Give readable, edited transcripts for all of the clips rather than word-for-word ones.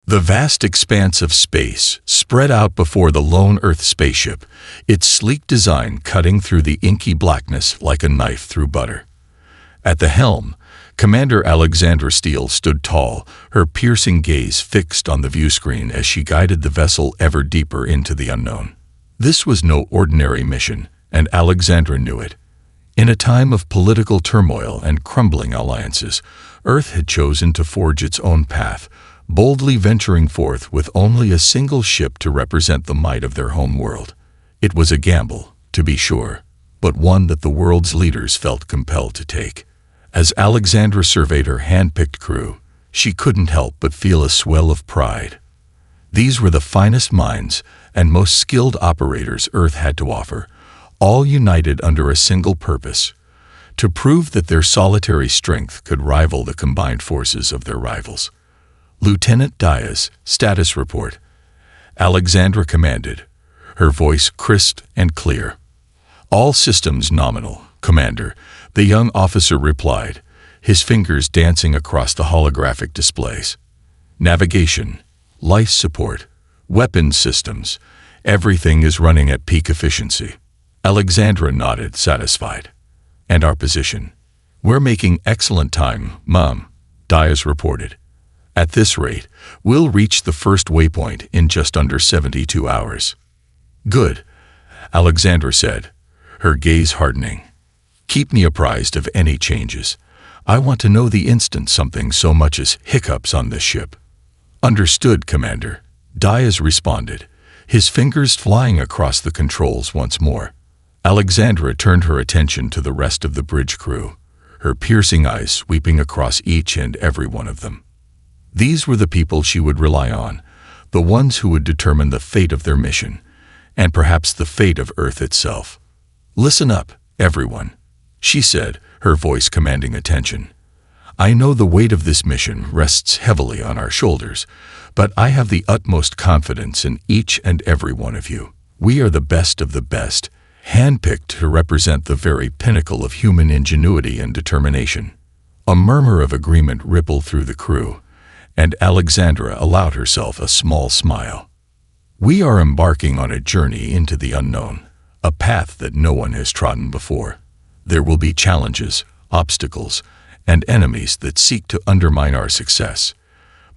The vast expanse of space spread out before the lone Earth spaceship, its sleek design cutting through the inky blackness like a knife through butter. At the helm, Commander Alexandra Steele stood tall, her piercing gaze fixed on the viewscreen as she guided the vessel ever deeper into the unknown. This was no ordinary mission, and Alexandra knew it. In a time of political turmoil and crumbling alliances, Earth had chosen to forge its own path, boldly venturing forth with only a single ship to represent the might of their home world. It was a gamble, to be sure, but one that the world's leaders felt compelled to take. As Alexandra surveyed her hand-picked crew, she couldn't help but feel a swell of pride. These were the finest minds and most skilled operators Earth had to offer, all united under a single purpose: to prove that their solitary strength could rival the combined forces of their rivals. "Lieutenant Diaz, status report," Alexandra commanded, her voice crisp and clear. "All systems nominal, Commander," the young officer replied, his fingers dancing across the holographic displays. "Navigation, life support, weapons systems, everything is running at peak efficiency." Alexandra nodded, satisfied. "And our position?" "We're making excellent time, Mom," Diaz reported. "At this rate, we'll reach the first waypoint in just under 72 hours. "Good," Alexandra said, her gaze hardening. "Keep me apprised of any changes. I want to know the instant something so much as hiccups on this ship." "Understood, Commander," Diaz responded, his fingers flying across the controls once more. Alexandra turned her attention to the rest of the bridge crew, her piercing eyes sweeping across each and every one of them. These were the people she would rely on, the ones who would determine the fate of their mission, and perhaps the fate of Earth itself. "Listen up, everyone," she said, her voice commanding attention. "I know the weight of this mission rests heavily on our shoulders, but I have the utmost confidence in each and every one of you. We are the best of the best, handpicked to represent the very pinnacle of human ingenuity and determination." A murmur of agreement rippled through the crew, and Alexandra allowed herself a small smile. "We are embarking on a journey into the unknown, a path that no one has trodden before. There will be challenges, obstacles, and enemies that seek to undermine our success.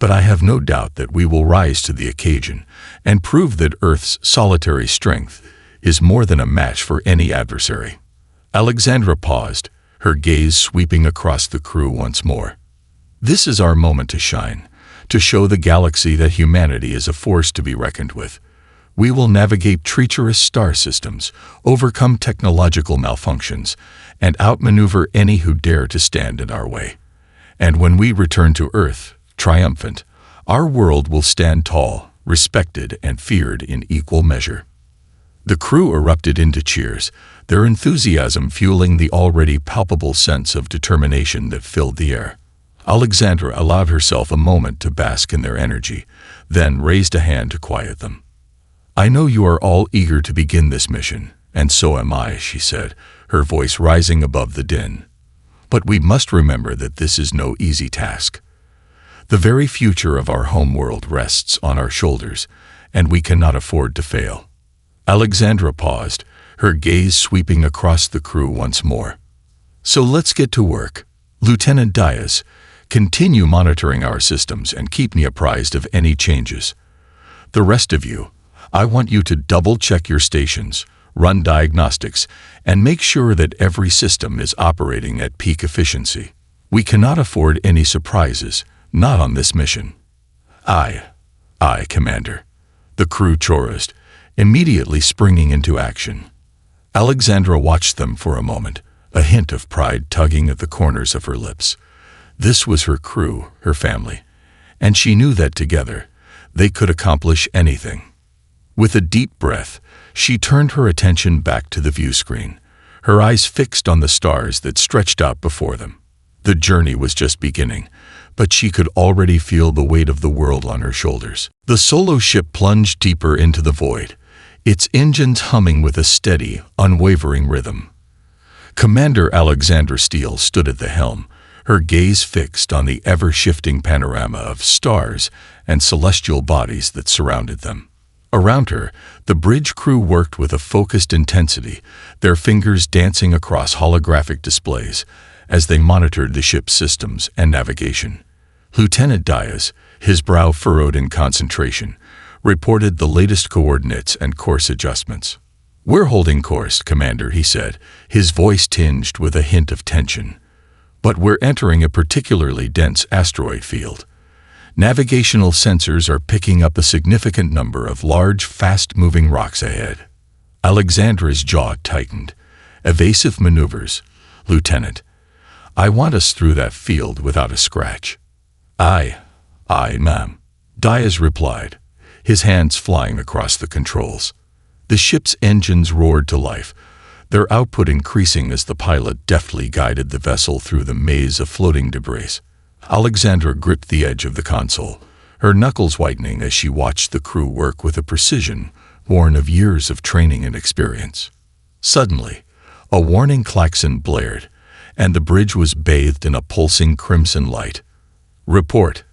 But I have no doubt that we will rise to the occasion and prove that Earth's solitary strength is more than a match for any adversary." Alexandra paused, her gaze sweeping across the crew once more. "This is our moment to shine, to show the galaxy that humanity is a force to be reckoned with. We will navigate treacherous star systems, overcome technological malfunctions, and outmaneuver any who dare to stand in our way. And when we return to Earth, triumphant, our world will stand tall, respected and feared in equal measure." The crew erupted into cheers, their enthusiasm fueling the already palpable sense of determination that filled the air. Alexandra allowed herself a moment to bask in their energy, then raised a hand to quiet them. "I know you are all eager to begin this mission, and so am I," she said, her voice rising above the din. "But we must remember that this is no easy task. The very future of our home world rests on our shoulders, and we cannot afford to fail." Alexandra paused, her gaze sweeping across the crew once more. "So let's get to work. Lieutenant Diaz, continue monitoring our systems and keep me apprised of any changes. The rest of you, I want you to double-check your stations, run diagnostics, and make sure that every system is operating at peak efficiency. We cannot afford any surprises, not on this mission." Aye, Commander," the crew chorused, immediately springing into action. Alexandra watched them for a moment, a hint of pride tugging at the corners of her lips. This was her crew, her family, and she knew that together, they could accomplish anything. With a deep breath, she turned her attention back to the viewscreen, her eyes fixed on the stars that stretched out before them. The journey was just beginning, but she could already feel the weight of the world on her shoulders. The solo ship plunged deeper into the void, its engines humming with a steady, unwavering rhythm. Commander Alexandra Steele stood at the helm, her gaze fixed on the ever-shifting panorama of stars and celestial bodies that surrounded them. Around her, the bridge crew worked with a focused intensity, their fingers dancing across holographic displays as they monitored the ship's systems and navigation. Lieutenant Diaz, his brow furrowed in concentration, reported the latest coordinates and course adjustments. "We're holding course, Commander," he said, his voice tinged with a hint of tension. "But we're entering a particularly dense asteroid field. Navigational sensors are picking up a significant number of large, fast-moving rocks ahead." Alexandra's jaw tightened. "Evasive maneuvers, Lieutenant. I want us through that field without a scratch." Aye, ma'am," Diaz replied, his hands flying across the controls. The ship's engines roared to life, their output increasing as the pilot deftly guided the vessel through the maze of floating debris. Alexandra gripped the edge of the console, her knuckles whitening as she watched the crew work with a precision born of years of training and experience. Suddenly, a warning klaxon blared, and the bridge was bathed in a pulsing crimson light. "Report,"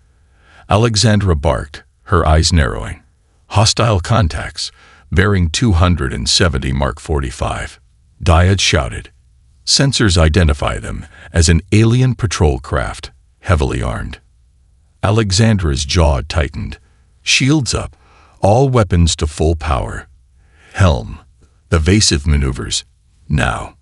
Alexandra barked, her eyes narrowing. "Hostile contacts, bearing 270 Mark 45. Diaz shouted. "Sensors identify them as an alien patrol craft, heavily armed." Alexandra's jaw tightened. Shields up, all weapons to full power. Helm, evasive maneuvers, now.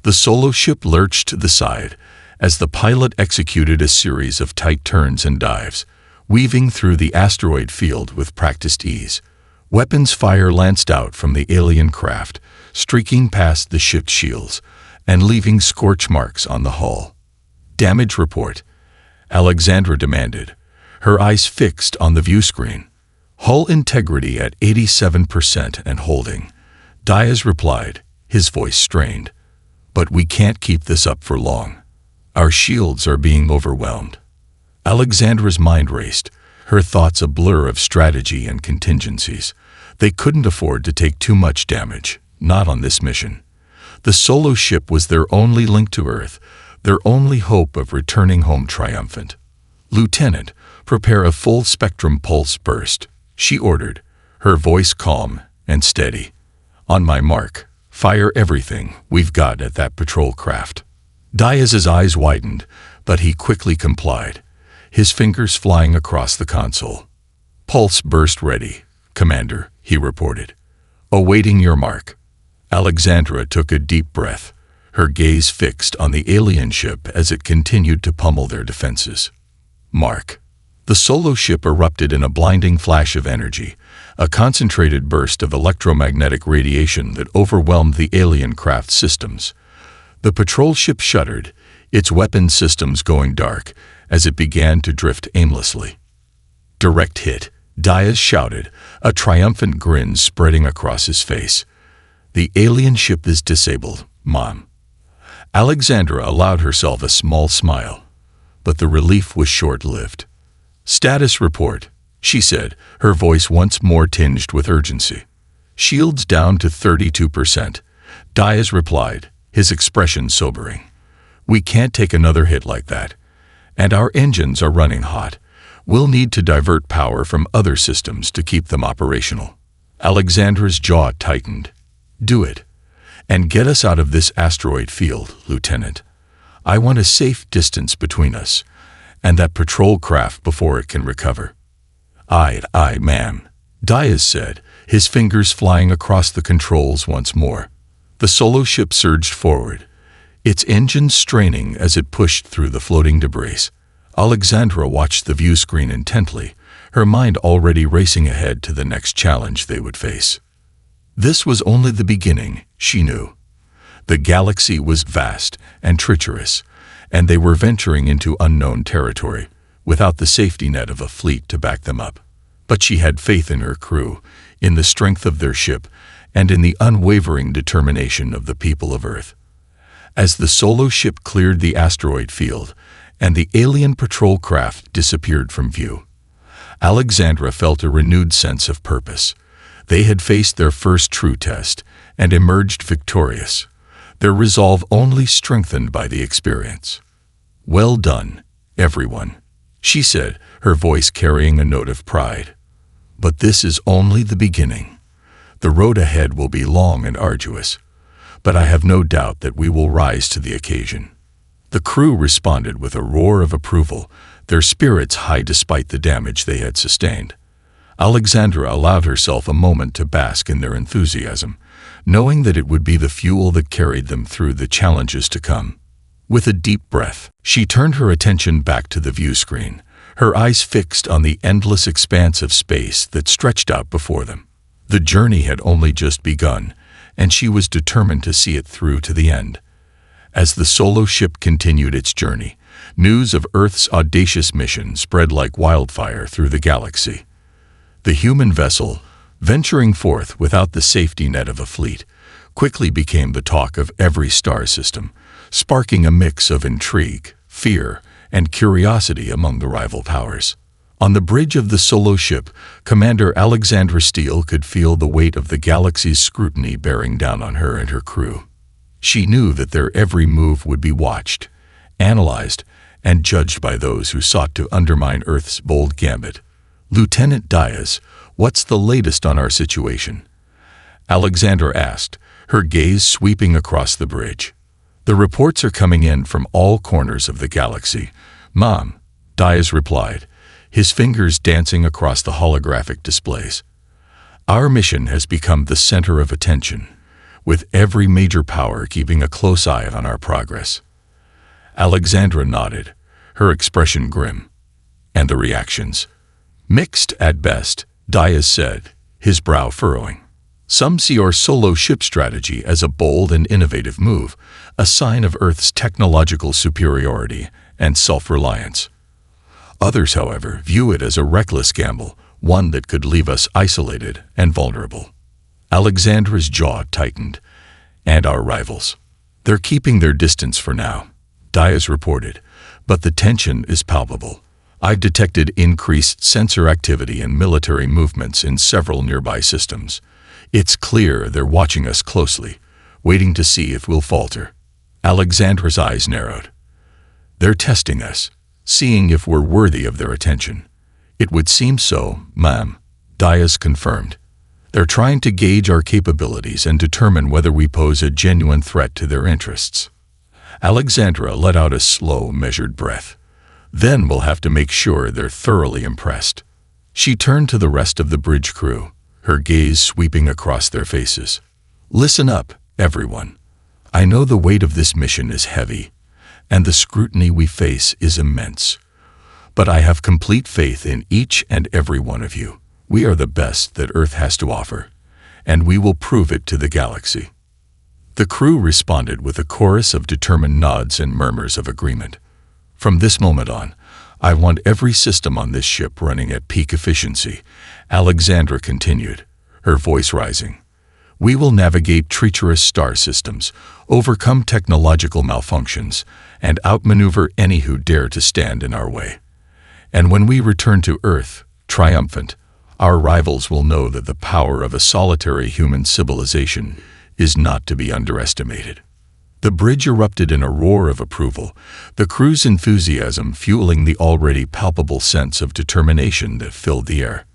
The solo ship lurched to the side as the pilot executed a series of tight turns and dives, weaving through the asteroid field with practiced ease. Weapons fire lanced out from the alien craft, streaking past the ship's shields and leaving scorch marks on the hull. "Damage report," Alexandra demanded, her eyes fixed on the view screen. "Hull integrity at 87% and holding," Diaz replied, his voice strained. "But we can't keep this up for long. Our shields are being overwhelmed." Alexandra's mind raced, her thoughts a blur of strategy and contingencies. They couldn't afford to take too much damage, not on this mission. The solo ship was their only link to Earth, their only hope of returning home triumphant. "Lieutenant, prepare a full-spectrum pulse burst," she ordered, her voice calm and steady. "On my mark, fire everything we've got at that patrol craft." Diaz's eyes widened, but he quickly complied, his fingers flying across the console. "Pulse burst ready, Commander," he reported. "Awaiting your mark." Alexandra took a deep breath, her gaze fixed on the alien ship as it continued to pummel their defenses. Mark. The solo ship erupted in a blinding flash of energy, a concentrated burst of electromagnetic radiation that overwhelmed the alien craft systems. The patrol ship shuddered, its weapon systems going dark as it began to drift aimlessly. "Direct hit," Diaz shouted, a triumphant grin spreading across his face. "The alien ship is disabled, Mom." Alexandra allowed herself a small smile, but the relief was short-lived. "Status report," she said, her voice once more tinged with urgency. "Shields down to 32%, Diaz replied, his expression sobering. "We can't take another hit like that. And our engines are running hot. We'll need to divert power from other systems to keep them operational." Alexandra's jaw tightened. "Do it. And get us out of this asteroid field, Lieutenant. I want a safe distance between us and that patrol craft before it can recover." Aye, ma'am," Diaz said, his fingers flying across the controls once more. The solo ship surged forward, its engines straining as it pushed through the floating debris. Alexandra watched the view screen intently, her mind already racing ahead to the next challenge they would face. This was only the beginning, she knew. The galaxy was vast and treacherous, and they were venturing into unknown territory, without the safety net of a fleet to back them up. But she had faith in her crew, in the strength of their ship, and in the unwavering determination of the people of Earth. As the solo ship cleared the asteroid field, and the alien patrol craft disappeared from view, Alexandra felt a renewed sense of purpose. They had faced their first true test, and emerged victorious, their resolve only strengthened by the experience. "Well done, everyone," she said, her voice carrying a note of pride. "But this is only the beginning. The road ahead will be long and arduous, but I have no doubt that we will rise to the occasion." The crew responded with a roar of approval, their spirits high despite the damage they had sustained. Alexandra allowed herself a moment to bask in their enthusiasm, knowing that it would be the fuel that carried them through the challenges to come. With a deep breath, she turned her attention back to the view screen, her eyes fixed on the endless expanse of space that stretched out before them. The journey had only just begun, and she was determined to see it through to the end. As the solo ship continued its journey, news of Earth's audacious mission spread like wildfire through the galaxy. The human vessel, venturing forth without the safety net of a fleet, quickly became the talk of every star system, sparking a mix of intrigue, fear, and curiosity among the rival powers. On the bridge of the solo ship, Commander Alexandra Steele could feel the weight of the galaxy's scrutiny bearing down on her and her crew. She knew that their every move would be watched, analyzed, and judged by those who sought to undermine Earth's bold gambit. "Lieutenant Diaz, what's the latest on our situation?" Alexandra asked, her gaze sweeping across the bridge. "The reports are coming in from all corners of the galaxy, Mom," Diaz replied, his fingers dancing across the holographic displays. "Our mission has become the center of attention, with every major power keeping a close eye on our progress." Alexandra nodded, her expression grim. "And the reactions?" "Mixed at best," Diaz said, his brow furrowing. "Some see our solo ship strategy as a bold and innovative move, a sign of Earth's technological superiority and self-reliance. Others, however, view it as a reckless gamble, one that could leave us isolated and vulnerable." Alexandra's jaw tightened. "And our rivals? They're keeping their distance for now," Diaz reported, "but the tension is palpable. I've detected increased sensor activity and military movements in several nearby systems. It's clear they're watching us closely, waiting to see if we'll falter." Alexandra's eyes narrowed. "They're testing us, seeing if we're worthy of their attention." "It would seem so, ma'am," Diaz confirmed. "They're trying to gauge our capabilities and determine whether we pose a genuine threat to their interests." Alexandra let out a slow, measured breath. "Then we'll have to make sure they're thoroughly impressed." She turned to the rest of the bridge crew, her gaze sweeping across their faces. "Listen up, everyone. I know the weight of this mission is heavy, and the scrutiny we face is immense. But I have complete faith in each and every one of you. We are the best that Earth has to offer, and we will prove it to the galaxy." The crew responded with a chorus of determined nods and murmurs of agreement. "From this moment on, I want every system on this ship running at peak efficiency," Alexandra continued, her voice rising. "We will navigate treacherous star systems, overcome technological malfunctions, and outmaneuver any who dare to stand in our way. And when we return to Earth, triumphant, our rivals will know that the power of a solitary human civilization is not to be underestimated." The bridge erupted in a roar of approval, the crew's enthusiasm fueling the already palpable sense of determination that filled the air.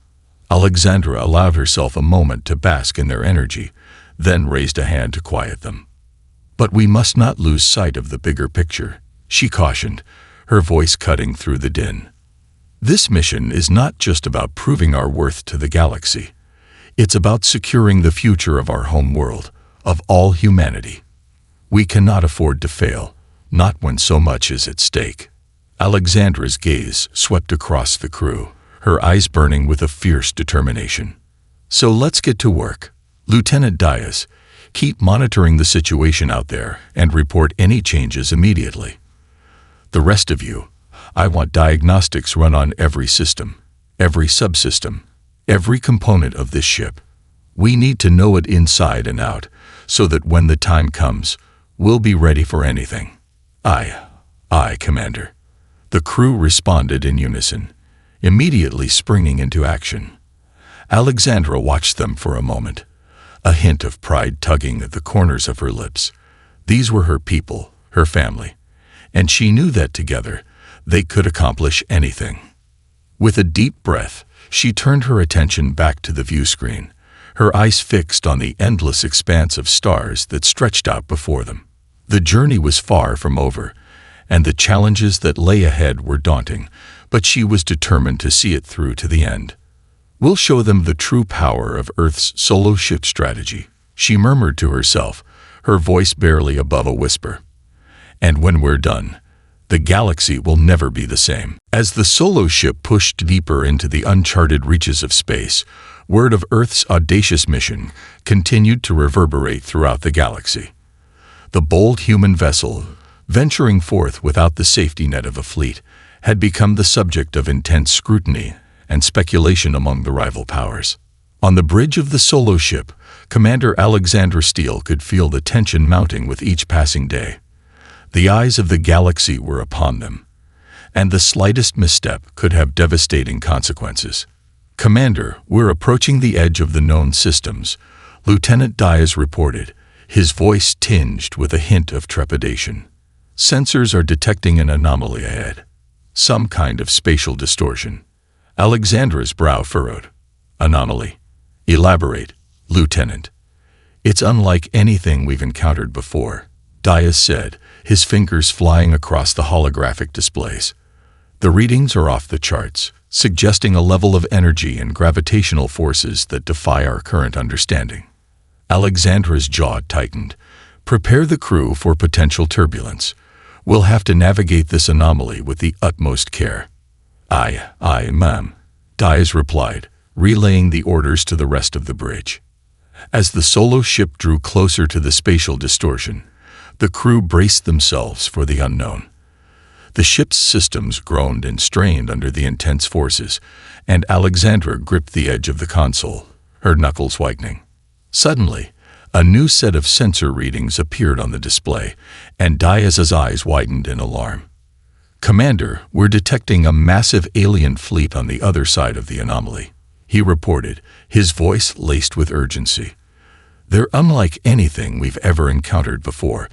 Alexandra allowed herself a moment to bask in their energy, then raised a hand to quiet them. "But we must not lose sight of the bigger picture," she cautioned, her voice cutting through the din. "This mission is not just about proving our worth to the galaxy. It's about securing the future of our home world, of all humanity. We cannot afford to fail, not when so much is at stake." Alexandra's gaze swept across the crew, her eyes burning with a fierce determination. "So let's get to work. Lieutenant Diaz, keep monitoring the situation out there and report any changes immediately. The rest of you, I want diagnostics run on every system, every subsystem, every component of this ship. We need to know it inside and out, so that when the time comes, we'll be ready for anything." Aye, Commander." The crew responded in unison, immediately springing into action. Alexandra watched them for a moment, a hint of pride tugging at the corners of her lips. These were her people, her family, and she knew that together they could accomplish anything. With a deep breath, she turned her attention back to the view screen, her eyes fixed on the endless expanse of stars that stretched out before them. The journey was far from over, and the challenges that lay ahead were daunting, but she was determined to see it through to the end. "We'll show them the true power of Earth's solo ship strategy," she murmured to herself, her voice barely above a whisper. "And when we're done, the galaxy will never be the same." As the solo ship pushed deeper into the uncharted reaches of space, word of Earth's audacious mission continued to reverberate throughout the galaxy. The bold human vessel, venturing forth without the safety net of a fleet, had become the subject of intense scrutiny and speculation among the rival powers. On the bridge of the solo ship, Commander Alexandra Steele could feel the tension mounting with each passing day. The eyes of the galaxy were upon them, and the slightest misstep could have devastating consequences. "Commander, we're approaching the edge of the known systems," Lieutenant Diaz reported, his voice tinged with a hint of trepidation. "Sensors are detecting an anomaly ahead. Some kind of spatial distortion." Alexandra's brow furrowed. "Anomaly? Elaborate, Lieutenant." "It's unlike anything we've encountered before," Diaz said, his fingers flying across the holographic displays. "The readings are off the charts, suggesting a level of energy and gravitational forces that defy our current understanding." Alexandra's jaw tightened. "Prepare the crew for potential turbulence. We'll have to navigate this anomaly with the utmost care." Aye, ma'am," Diaz replied, relaying the orders to the rest of the bridge. As the solo ship drew closer to the spatial distortion, the crew braced themselves for the unknown. The ship's systems groaned and strained under the intense forces, and Alexandra gripped the edge of the console, her knuckles whitening. Suddenly, a new set of sensor readings appeared on the display, and Diaz's eyes widened in alarm. "Commander, we're detecting a massive alien fleet on the other side of the anomaly," he reported, his voice laced with urgency. "They're unlike anything we've ever encountered before.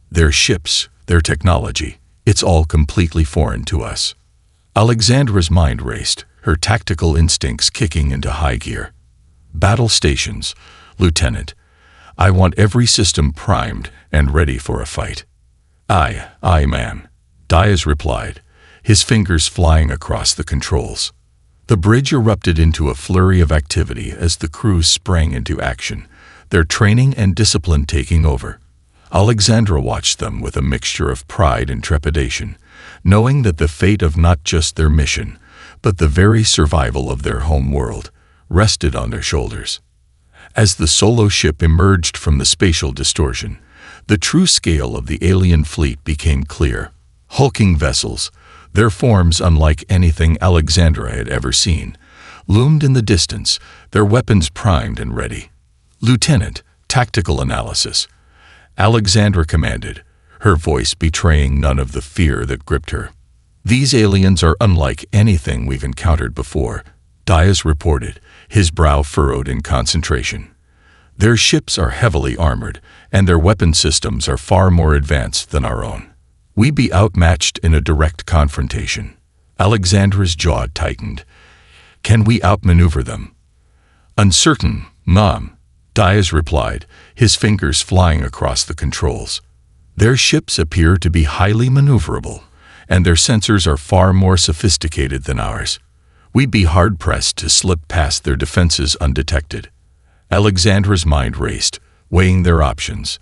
Their ships, their technology, it's all completely foreign to us." Alexandra's mind raced, her tactical instincts kicking into high gear. "Battle stations, Lieutenant. I want every system primed and ready for a fight." Aye, ma'am," Diaz replied, his fingers flying across the controls. The bridge erupted into a flurry of activity as the crew sprang into action, their training and discipline taking over. Alexandra watched them with a mixture of pride and trepidation, knowing that the fate of not just their mission, but the very survival of their home world, rested on their shoulders. As the solo ship emerged from the spatial distortion, the true scale of the alien fleet became clear. Hulking vessels, their forms unlike anything Alexandra had ever seen, loomed in the distance, their weapons primed and ready. "Lieutenant, tactical analysis," Alexandra commanded, her voice betraying none of the fear that gripped her. "These aliens are unlike anything we've encountered before," Diaz reported, his brow furrowed in concentration. "Their ships are heavily armored, and their weapon systems are far more advanced than our own. We'd be outmatched in a direct confrontation." Alexandra's jaw tightened. "Can we outmaneuver them?" "Uncertain, ma'am," Diaz replied, his fingers flying across the controls. "Their ships appear to be highly maneuverable, and their sensors are far more sophisticated than ours. We'd be hard-pressed to slip past their defenses undetected." Alexandra's mind raced, weighing their options.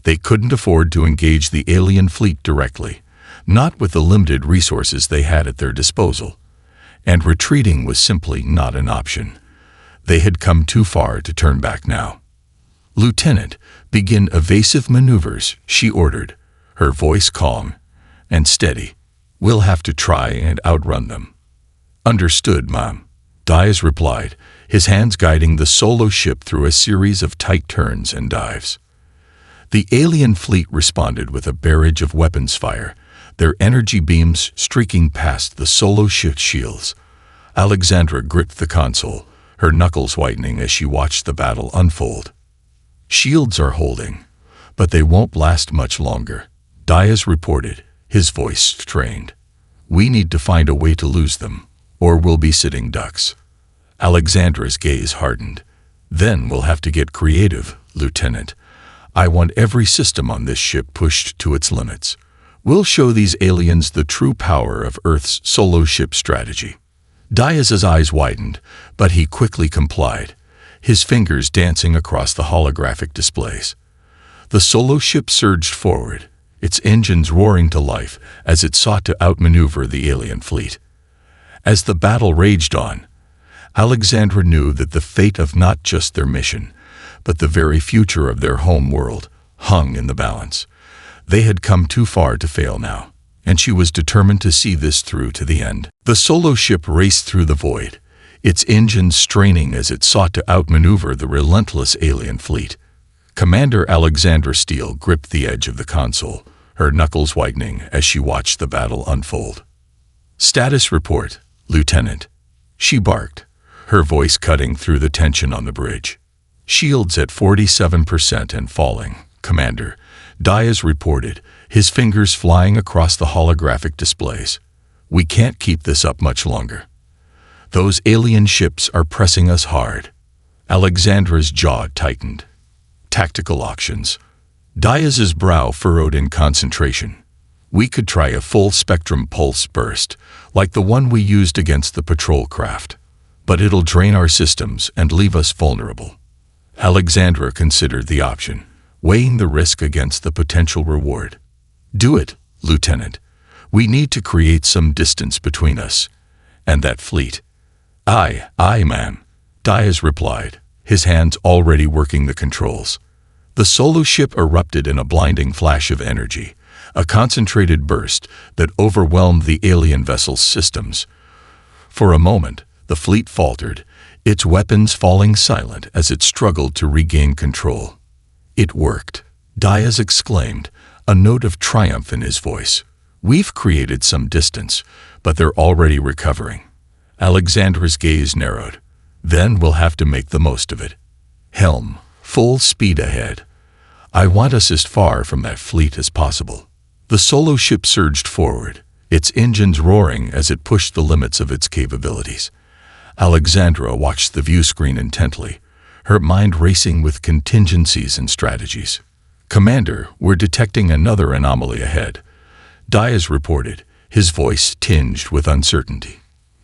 They couldn't afford to engage the alien fleet directly, not with the limited resources they had at their disposal. And retreating was simply not an option. They had come too far to turn back now. "Lieutenant, begin evasive maneuvers," she ordered, her voice calm and steady. "We'll have to try and outrun them." "Understood, ma'am," Diaz replied, his hands guiding the solo ship through a series of tight turns and dives. The alien fleet responded with a barrage of weapons fire, their energy beams streaking past the solo ship's shields. Alexandra gripped the console, her knuckles whitening as she watched the battle unfold. "Shields are holding, but they won't last much longer," Diaz reported, his voice strained. "We need to find a way to lose them, or we'll be sitting ducks." Alexandra's gaze hardened. "Then we'll have to get creative, Lieutenant. I want every system on this ship pushed to its limits. We'll show these aliens the true power of Earth's solo ship strategy." Diaz's eyes widened, but he quickly complied, his fingers dancing across the holographic displays. The solo ship surged forward, its engines roaring to life as it sought to outmaneuver the alien fleet. As the battle raged on, Alexandra knew that the fate of not just their mission, but the very future of their home world, hung in the balance. They had come too far to fail now, and she was determined to see this through to the end. The solo ship raced through the void, its engines straining as it sought to outmaneuver the relentless alien fleet. Commander Alexandra Steele gripped the edge of the console, her knuckles whitening as she watched the battle unfold. "Status report, Lieutenant," she barked, her voice cutting through the tension on the bridge. "Shields at 47% and falling, Commander," Diaz reported, his fingers flying across the holographic displays. "We can't keep this up much longer. Those alien ships are pressing us hard." Alexandra's jaw tightened. "Tactical options." Diaz's brow furrowed in concentration. "We could try a full-spectrum pulse burst, like the one we used against the patrol craft. But it'll drain our systems and leave us vulnerable." Alexandra considered the option, weighing the risk against the potential reward. "Do it, Lieutenant. We need to create some distance between us and that fleet." Aye, ma'am," Diaz replied, his hands already working the controls. The solo ship erupted in a blinding flash of energy, a concentrated burst that overwhelmed the alien vessel's systems. For a moment, the fleet faltered, its weapons falling silent as it struggled to regain control. "It worked," Diaz exclaimed, a note of triumph in his voice. "We've created some distance, but they're already recovering." Alexandra's gaze narrowed. "Then we'll have to make the most of it. Helm, full speed ahead. I want us as far from that fleet as possible." The solo ship surged forward, its engines roaring as it pushed the limits of its capabilities. Alexandra watched the view screen intently, her mind racing with contingencies and strategies. "Commander, we're detecting another anomaly ahead," Diaz reported, his voice tinged with uncertainty.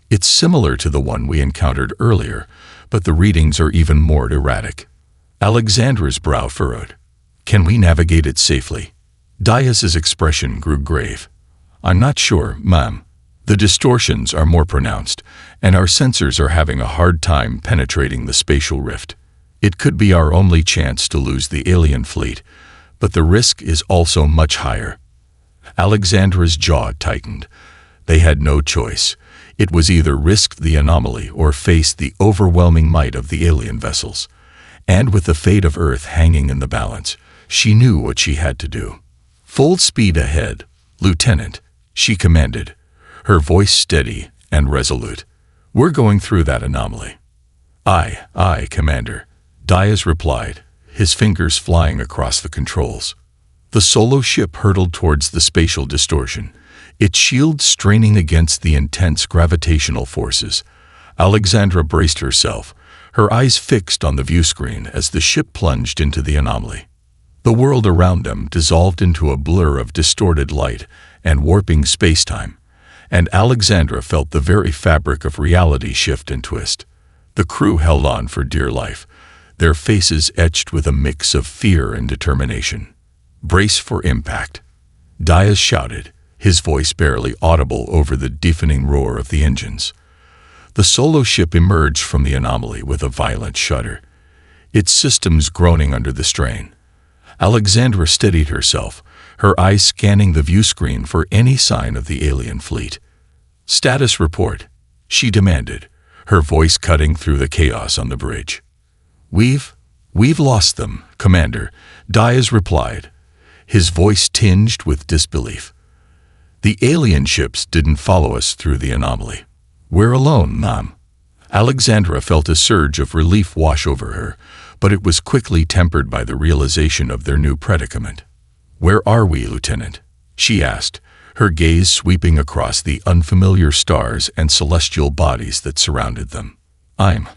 "It's similar to the one we encountered earlier, but the readings are even more erratic." Alexandra's brow furrowed. "Can we navigate it safely?" Diaz's expression grew grave. "I'm not sure, ma'am. The distortions are more pronounced, and our sensors are having a hard time penetrating the spatial rift. It could be our only chance to lose the alien fleet, but the risk is also much higher." Alexandra's jaw tightened. They had no choice. It was either risk the anomaly or face the overwhelming might of the alien vessels. And with the fate of Earth hanging in the balance, she knew what she had to do. "Full speed ahead, Lieutenant," she commanded, her voice steady and resolute. "We're going through that anomaly." Aye, Commander," Diaz replied, his fingers flying across the controls. The solo ship hurtled towards the spatial distortion, its shield straining against the intense gravitational forces. Alexandra braced herself, her eyes fixed on the view screen as the ship plunged into the anomaly. The world around them dissolved into a blur of distorted light and warping spacetime, and Alexandra felt the very fabric of reality shift and twist. The crew held on for dear life, their faces etched with a mix of fear and determination. "Brace for impact," Diaz shouted, his voice barely audible over the deafening roar of the engines. The solo ship emerged from the anomaly with a violent shudder, its systems groaning under the strain. Alexandra steadied herself, her eyes scanning the view screen for any sign of the alien fleet. "Status report," she demanded, her voice cutting through the chaos on the bridge. We've lost them, Commander," Diaz replied, his voice tinged with disbelief. "The alien ships didn't follow us through the anomaly. We're alone, ma'am." Alexandra felt a surge of relief wash over her, but it was quickly tempered by the realization of their new predicament. "Where are we, Lieutenant?" she asked, her gaze sweeping across the unfamiliar stars and celestial bodies that surrounded them. I'm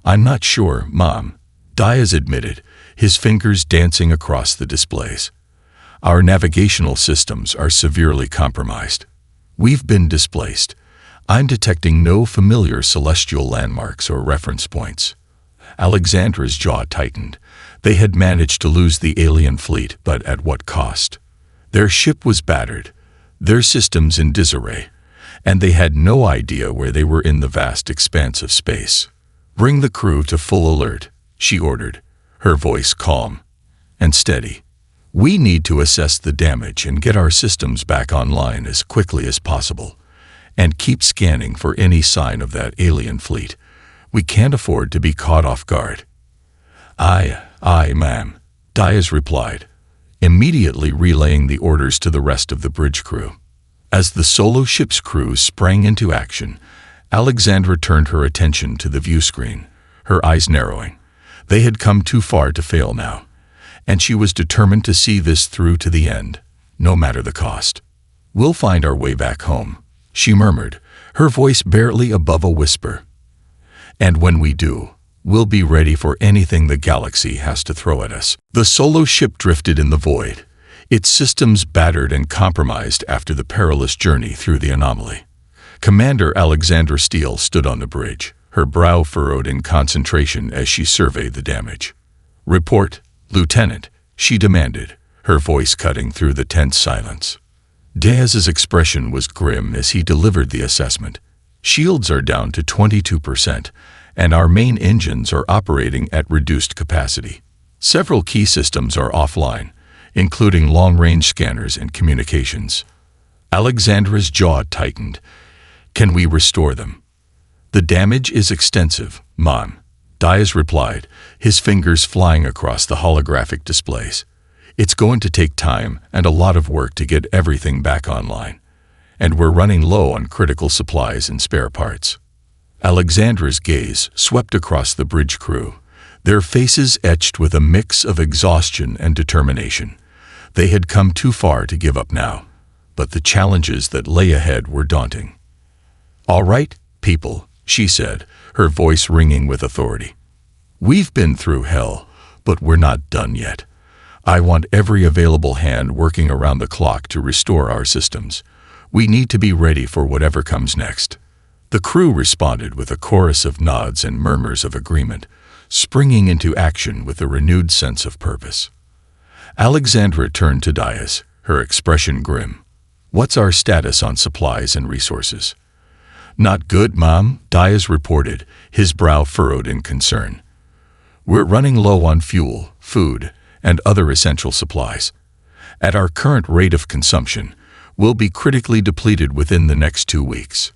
not sure, Mom, Diaz admitted, his fingers dancing across the displays. Our navigational systems are severely compromised. We've been displaced. I'm detecting no familiar celestial landmarks or reference points. Alexandra's jaw tightened. They had managed to lose the alien fleet, but at what cost? Their ship was battered, their systems in disarray, and they had no idea where they were in the vast expanse of space. "Bring the crew to full alert," she ordered, her voice calm and steady. "We need to assess the damage and get our systems back online as quickly as possible, and keep scanning for any sign of that alien fleet. We can't afford to be caught off guard." Aye, ma'am," Diaz replied, immediately relaying the orders to the rest of the bridge crew. As the solo ship's crew sprang into action, Alexandra turned her attention to the view screen, her eyes narrowing. They had come too far to fail now, and she was determined to see this through to the end, no matter the cost. "We'll find our way back home," she murmured, her voice barely above a whisper. "And when we do, we'll be ready for anything the galaxy has to throw at us." The solo ship drifted in the void, its systems battered and compromised after the perilous journey through the anomaly. Commander Alexandra Steele stood on the bridge, her brow furrowed in concentration as she surveyed the damage. "Report, Lieutenant," she demanded, her voice cutting through the tense silence. Diaz's expression was grim as he delivered the assessment. "Shields are down to 22%, and our main engines are operating at reduced capacity. Several key systems are offline, including long-range scanners and communications." Alexandra's jaw tightened. "Can we restore them?" "The damage is extensive, Mom," Diaz replied, his fingers flying across the holographic displays. "It's going to take time and a lot of work to get everything back online, and we're running low on critical supplies and spare parts." Alexandra's gaze swept across the bridge crew, their faces etched with a mix of exhaustion and determination. They had come too far to give up now, but the challenges that lay ahead were daunting. "All right, people," she said, her voice ringing with authority. "We've been through hell, but we're not done yet. I want every available hand working around the clock to restore our systems. We need to be ready for whatever comes next." The crew responded with a chorus of nods and murmurs of agreement, springing into action with a renewed sense of purpose. Alexandra turned to Diaz, her expression grim. "What's our status on supplies and resources?" "Not good, Mom," Diaz reported, his brow furrowed in concern. "We're running low on fuel, food, and other essential supplies. At our current rate of consumption, we'll be critically depleted within the next 2 weeks."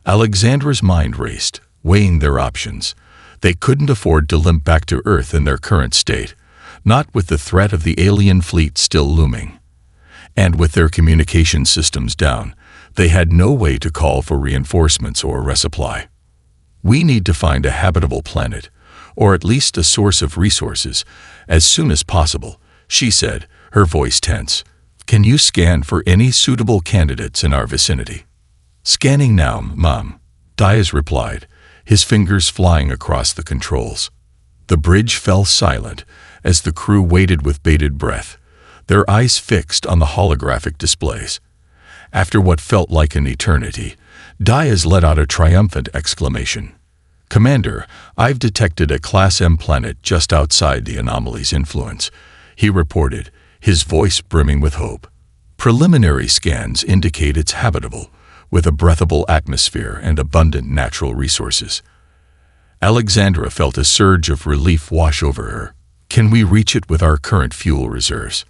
Alexandra's mind raced, weighing their options. They couldn't afford to limp back to Earth in their current state, not with the threat of the alien fleet still looming. And with their communication systems down, they had no way to call for reinforcements or resupply. "We need to find a habitable planet, or at least a source of resources, as soon as possible," she said, her voice tense. "Can you scan for any suitable candidates in our vicinity?" "Scanning now, Mom," Diaz replied, his fingers flying across the controls. The bridge fell silent as the crew waited with bated breath, their eyes fixed on the holographic displays. After what felt like an eternity, Diaz let out a triumphant exclamation. "Commander, I've detected a Class M planet just outside the anomaly's influence," he reported, his voice brimming with hope. "Preliminary scans indicate it's habitable, with a breathable atmosphere and abundant natural resources." Alexandra felt a surge of relief wash over her. "Can we reach it with our current fuel reserves?"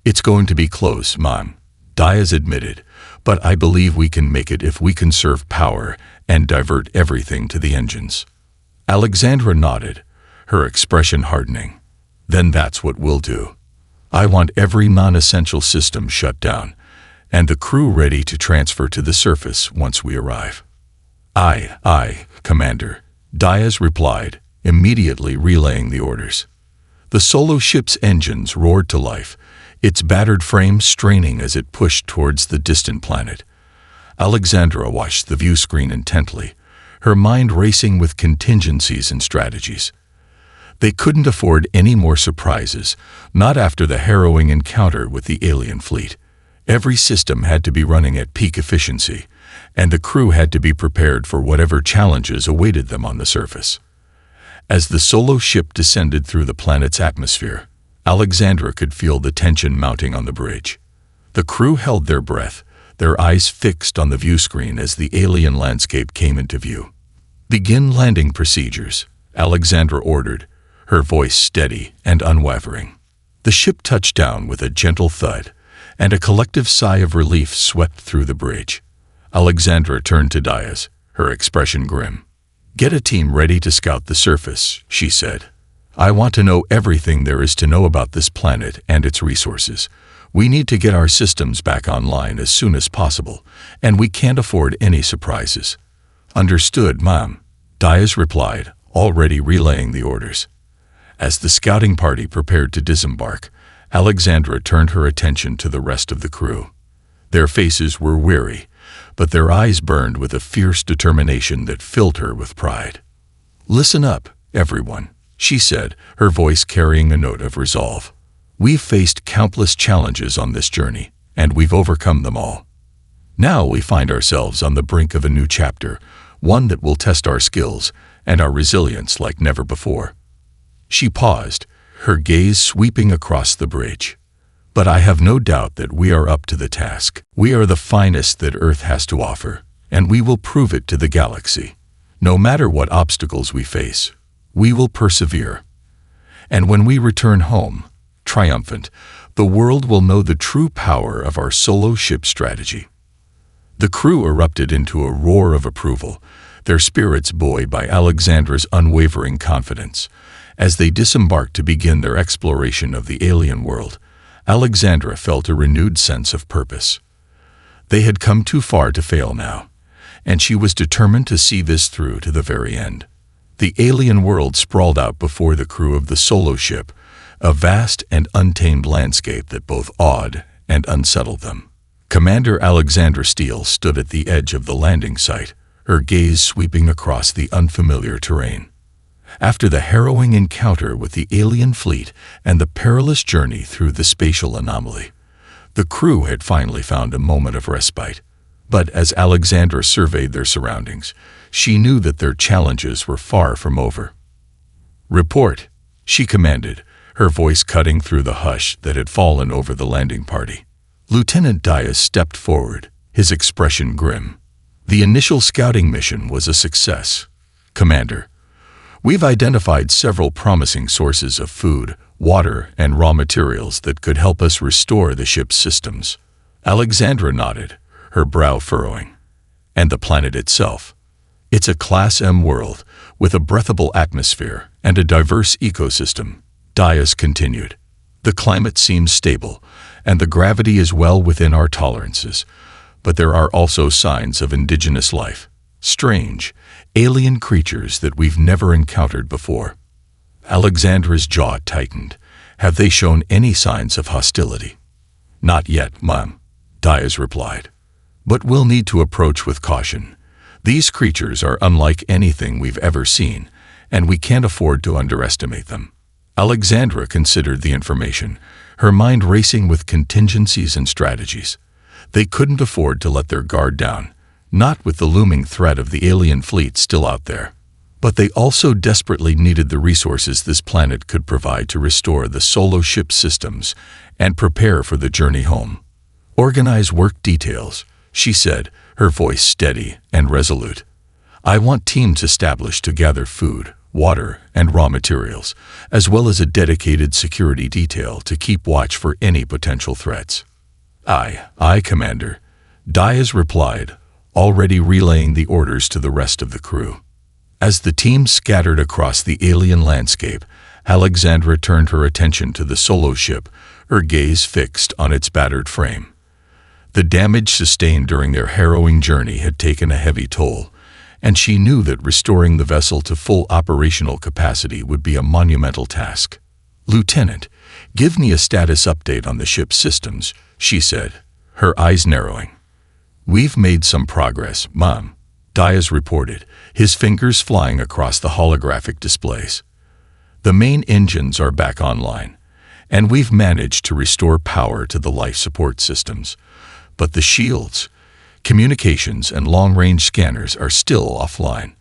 "It's going to be close, Mom," Diaz admitted, "but I believe we can make it if we conserve power and divert everything to the engines." Alexandra nodded, her expression hardening. "Then that's what we'll do. I want every non-essential system shut down, and the crew ready to transfer to the surface once we arrive." Aye, Commander," Diaz replied, immediately relaying the orders. The solo ship's engines roared to life, its battered frame straining as it pushed towards the distant planet. Alexandra watched the view screen intently, her mind racing with contingencies and strategies. They couldn't afford any more surprises, not after the harrowing encounter with the alien fleet. Every system had to be running at peak efficiency, and the crew had to be prepared for whatever challenges awaited them on the surface. As the solo ship descended through the planet's atmosphere, Alexandra could feel the tension mounting on the bridge. The crew held their breath, their eyes fixed on the view screen as the alien landscape came into view. "Begin landing procedures," Alexandra ordered, her voice steady and unwavering. The ship touched down with a gentle thud, and a collective sigh of relief swept through the bridge. Alexandra turned to Diaz, her expression grim. "Get a team ready to scout the surface," she said. "I want to know everything there is to know about this planet and its resources. We need to get our systems back online as soon as possible, and we can't afford any surprises." "Understood, Ma'am," Diaz replied, already relaying the orders. As the scouting party prepared to disembark, Alexandra turned her attention to the rest of the crew. Their faces were weary, but their eyes burned with a fierce determination that filled her with pride. "Listen up, everyone," she said, her voice carrying a note of resolve. "We've faced countless challenges on this journey, and we've overcome them all. Now we find ourselves on the brink of a new chapter, one that will test our skills and our resilience like never before." She paused, her gaze sweeping across the bridge. "But I have no doubt that we are up to the task. We are the finest that Earth has to offer, and we will prove it to the galaxy. No matter what obstacles we face, we will persevere. And when we return home, triumphant, the world will know the true power of our solo ship strategy." The crew erupted into a roar of approval, their spirits buoyed by Alexandra's unwavering confidence. As they disembarked to begin their exploration of the alien world, Alexandra felt a renewed sense of purpose. They had come too far to fail now, and she was determined to see this through to the very end. The alien world sprawled out before the crew of the solo ship, a vast and untamed landscape that both awed and unsettled them. Commander Alexandra Steele stood at the edge of the landing site, her gaze sweeping across the unfamiliar terrain. After the harrowing encounter with the alien fleet and the perilous journey through the spatial anomaly, the crew had finally found a moment of respite. But as Alexandra surveyed their surroundings, she knew that their challenges were far from over. "Report," she commanded, her voice cutting through the hush that had fallen over the landing party. Lieutenant Diaz stepped forward, his expression grim. "The initial scouting mission was a success, Commander. We've identified several promising sources of food, water, and raw materials that could help us restore the ship's systems." Alexandra nodded, her brow furrowing. "And the planet itself? It's a Class M world, with a breathable atmosphere and a diverse ecosystem," Diaz continued. "The climate seems stable, and the gravity is well within our tolerances, but there are also signs of indigenous life. Strange, alien creatures that we've never encountered before." Alexandra's jaw tightened. "Have they shown any signs of hostility?" "Not yet, Ma'am," Diaz replied. "But we'll need to approach with caution. These creatures are unlike anything we've ever seen, and we can't afford to underestimate them." Alexandra considered the information, her mind racing with contingencies and strategies. They couldn't afford to let their guard down, not with the looming threat of the alien fleet still out there. But they also desperately needed the resources this planet could provide to restore the solo ship systems and prepare for the journey home. "Organize work details," she said, her voice steady and resolute. "I want teams established to gather food, water, and raw materials, as well as a dedicated security detail to keep watch for any potential threats." Aye, Commander," Diaz replied, already relaying the orders to the rest of the crew. As the team scattered across the alien landscape, Alexandra turned her attention to the solo ship, her gaze fixed on its battered frame. The damage sustained during their harrowing journey had taken a heavy toll, and she knew that restoring the vessel to full operational capacity would be a monumental task. "Lieutenant, give me a status update on the ship's systems," she said, her eyes narrowing. "We've made some progress, Mom," Diaz reported, his fingers flying across the holographic displays. "The main engines are back online, and we've managed to restore power to the life support systems. But the shields, communications, and long-range scanners are still offline."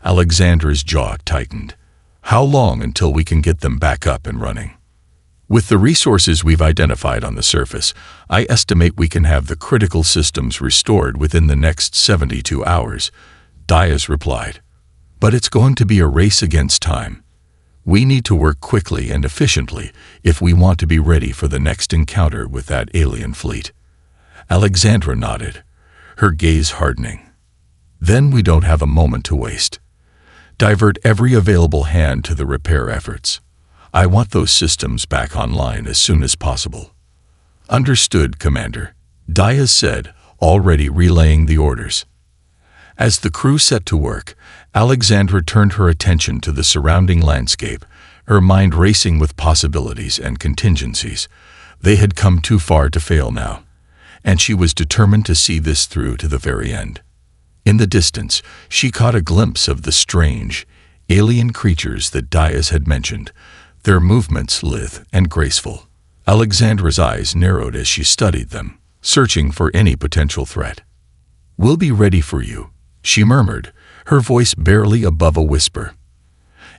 Alexandra's jaw tightened. "How long until we can get them back up and running?" "With the resources we've identified on the surface, I estimate we can have the critical systems restored within the next 72 hours, Diaz replied. "But it's going to be a race against time. We need to work quickly and efficiently if we want to be ready for the next encounter with that alien fleet." Alexandra nodded, her gaze hardening. "Then we don't have a moment to waste. Divert every available hand to the repair efforts. I want those systems back online as soon as possible." "Understood, Commander," Diaz said, already relaying the orders. As the crew set to work, Alexandra turned her attention to the surrounding landscape, her mind racing with possibilities and contingencies. They had come too far to fail now, and she was determined to see this through to the very end. In the distance, she caught a glimpse of the strange, alien creatures that Diaz had mentioned, their movements lithe and graceful. Alexandra's eyes narrowed as she studied them, searching for any potential threat. "We'll be ready for you," she murmured, her voice barely above a whisper.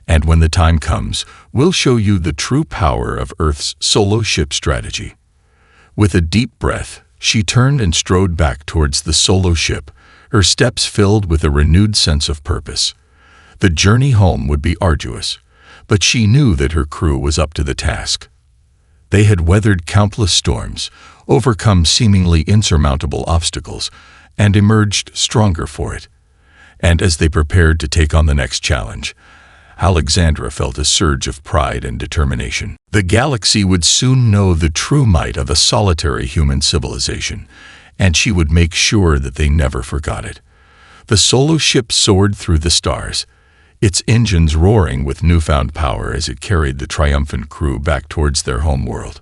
"And when the time comes, we'll show you the true power of Earth's solo ship strategy." With a deep breath, she turned and strode back towards the solo ship, her steps filled with a renewed sense of purpose. The journey home would be arduous, but she knew that her crew was up to the task. They had weathered countless storms, overcome seemingly insurmountable obstacles, and emerged stronger for it. And as they prepared to take on the next challenge, Alexandra felt a surge of pride and determination. The galaxy would soon know the true might of a solitary human civilization, and she would make sure that they never forgot it. The solo ship soared through the stars, its engines roaring with newfound power as it carried the triumphant crew back towards their homeworld.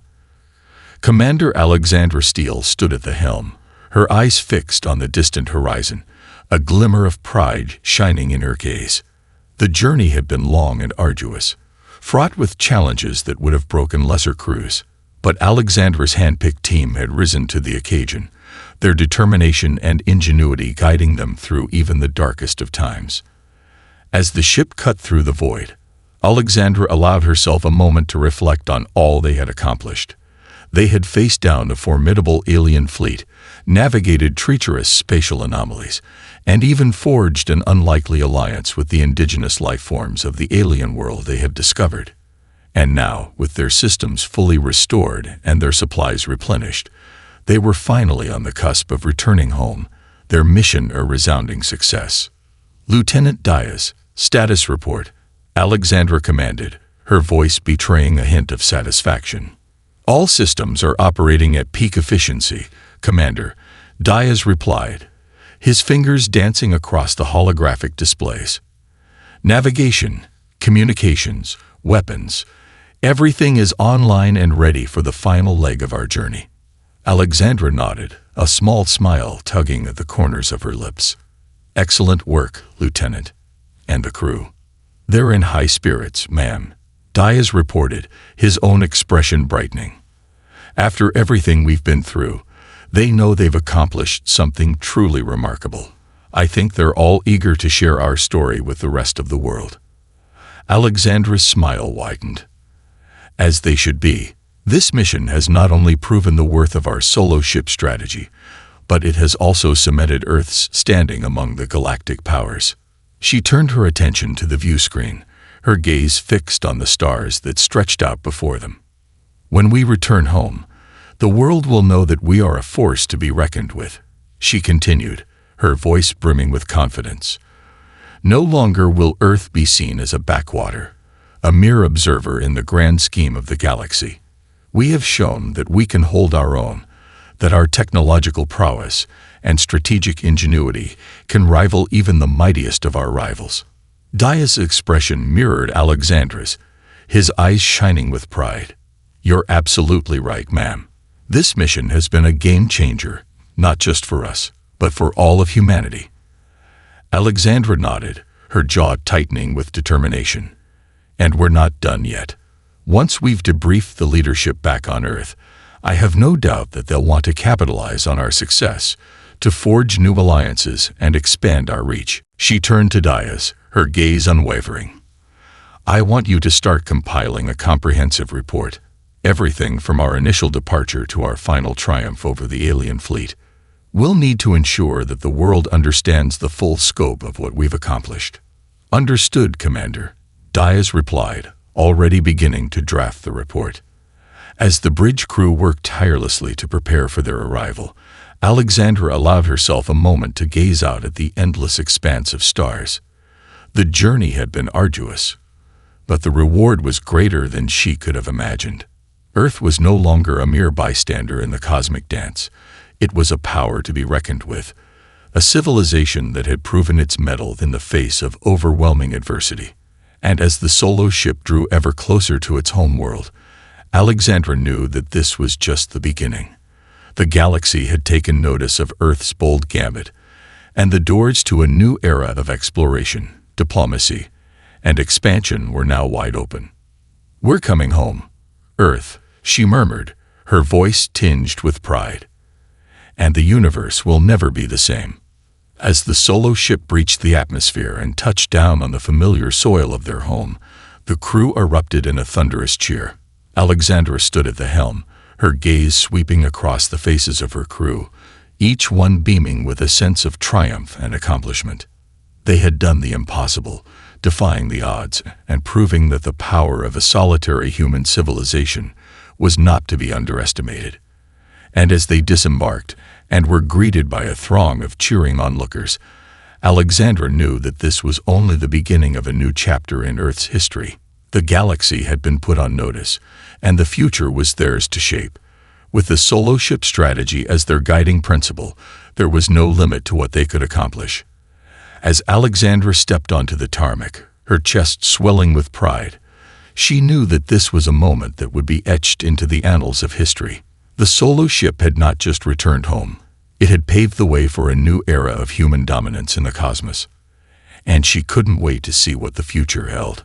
Commander Alexandra Steele stood at the helm, her eyes fixed on the distant horizon, a glimmer of pride shining in her gaze. The journey had been long and arduous, fraught with challenges that would have broken lesser crews. But Alexandra's hand-picked team had risen to the occasion, their determination and ingenuity guiding them through even the darkest of times. As the ship cut through the void, Alexandra allowed herself a moment to reflect on all they had accomplished. They had faced down a formidable alien fleet, navigated treacherous spatial anomalies, and even forged an unlikely alliance with the indigenous life forms of the alien world they had discovered. And now, with their systems fully restored and their supplies replenished, they were finally on the cusp of returning home, their mission a resounding success. "Lieutenant Diaz, status report," Alexandra commanded, her voice betraying a hint of satisfaction. "All systems are operating at peak efficiency, Commander," Diaz replied, his fingers dancing across the holographic displays. "Navigation, communications, weapons, everything is online and ready for the final leg of our journey." Alexandra nodded, a small smile tugging at the corners of her lips. "Excellent work, Lieutenant. And the crew?" "They're in high spirits, ma'am," Diaz reported, his own expression brightening. "After everything we've been through, they know they've accomplished something truly remarkable. I think they're all eager to share our story with the rest of the world." Alexandra's smile widened. "As they should be. This mission has not only proven the worth of our solo ship strategy, but it has also cemented Earth's standing among the galactic powers." She turned her attention to the view screen, her gaze fixed on the stars that stretched out before them. "When we return home, the world will know that we are a force to be reckoned with," she continued, her voice brimming with confidence. "No longer will Earth be seen as a backwater, a mere observer in the grand scheme of the galaxy. We have shown that we can hold our own, that our technological prowess and strategic ingenuity can rival even the mightiest of our rivals." Diaz's expression mirrored Alexandra's, his eyes shining with pride. "You're absolutely right, ma'am. This mission has been a game changer, not just for us, but for all of humanity." Alexandra nodded, her jaw tightening with determination. "And we're not done yet. Once we've debriefed the leadership back on Earth, I have no doubt that they'll want to capitalize on our success, to forge new alliances and expand our reach." She turned to Diaz, her gaze unwavering. "I want you to start compiling a comprehensive report. Everything from our initial departure to our final triumph over the alien fleet. We'll need to ensure that the world understands the full scope of what we've accomplished." "Understood, Commander," Diaz replied, already beginning to draft the report. As the bridge crew worked tirelessly to prepare for their arrival, Alexandra allowed herself a moment to gaze out at the endless expanse of stars. The journey had been arduous, but the reward was greater than she could have imagined. Earth was no longer a mere bystander in the cosmic dance. It was a power to be reckoned with, a civilization that had proven its mettle in the face of overwhelming adversity. And as the solo ship drew ever closer to its homeworld, Alexandra knew that this was just the beginning. The galaxy had taken notice of Earth's bold gambit, and the doors to a new era of exploration, diplomacy, and expansion were now wide open. "We're coming home, Earth," she murmured, her voice tinged with pride. "And the universe will never be the same." As the solo ship breached the atmosphere and touched down on the familiar soil of their home, the crew erupted in a thunderous cheer. Alexandra stood at the helm, her gaze sweeping across the faces of her crew, each one beaming with a sense of triumph and accomplishment. They had done the impossible, defying the odds and proving that the power of a solitary human civilization was not to be underestimated. And as they disembarked and were greeted by a throng of cheering onlookers, Alexandra knew that this was only the beginning of a new chapter in Earth's history. The galaxy had been put on notice, and the future was theirs to shape. With the solo ship strategy as their guiding principle, there was no limit to what they could accomplish. As Alexandra stepped onto the tarmac, her chest swelling with pride, she knew that this was a moment that would be etched into the annals of history. The solo ship had not just returned home. It had paved the way for a new era of human dominance in the cosmos. And she couldn't wait to see what the future held.